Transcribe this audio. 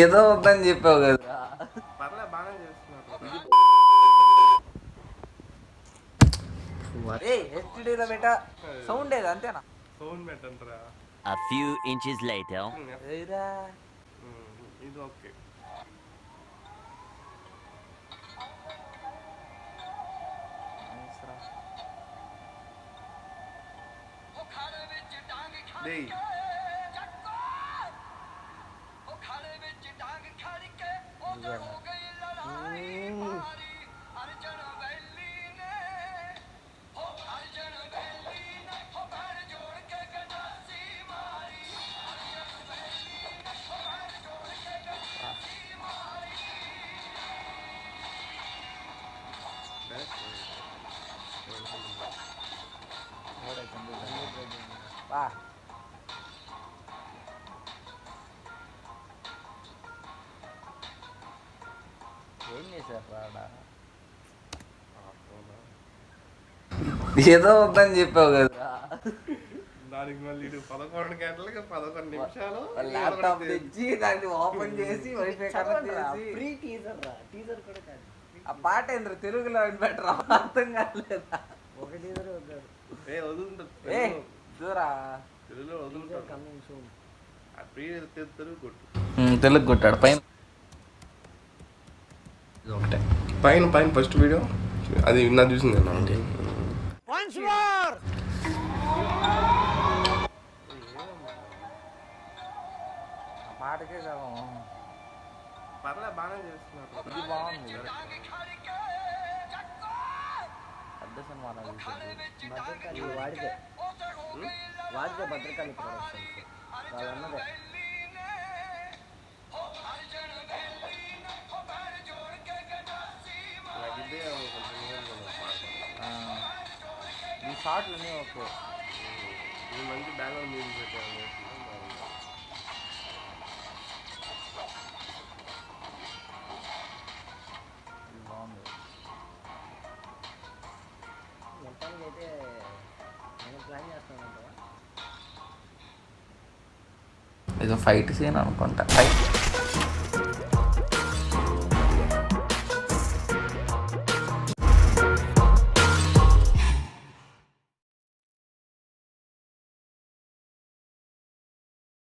ఏదో వద్దని చెప్పావు కదా. పర్లే బాగానే చేస్తున్నారు. హెచ్డీలో బెటా సౌండ్ ఏది అంతేనా? సౌండ్ పెట్టంటారా? A few inches later. ఇది ఓకే. డేయ్ ఏం చేశారు రాడా? ఏదో వద్దని చెప్పావు కదా. దానికి మళ్ళీ 11 గంటలకి 11 నిమిషాలు ల్యాప్టాప్ తెచ్చి దాన్ని ఓపెన్ చేసి వైఫై కనెక్ట్ చేసి ఫ్రీ టీజర్ రా, టీజర్ కూడా కాదు. ఆ పాట ఏంద్ర తెలుగులో బెటర్ అర్థం కాలేదా? ఒక టీజర్ వద్దారు. ఏ దూరా తెలుగులో వదులుతారు. Coming soon. ఆ ప్రీ తెలుగు కొట్టు. తెలుగు కొట్టాడు పైన. ఒకటే పైన ఫస్ట్ వీడియో అది నా చూసింది నేను. పాటకే సగం. పర్లే బాగానే చేస్తున్నారు. ఇది బాగుంది. పెద్ద సినిమా భద్రకాళి వాడితే భద్రకాళి ప్రొడక్షన్స్ వాళ్ళన్నదే. ఈ షార్ట్లు అన్నీ ఓకే. మంచి బ్యాక్గ్రౌండ్ మ్యూజిక్ పెట్టాను. బాగుంది. మొత్తానికి అయితే నేను ప్లాన్ చేస్తాను. ఏదో ఫైట్ సీన్ అనుకుంటా. ఫైట్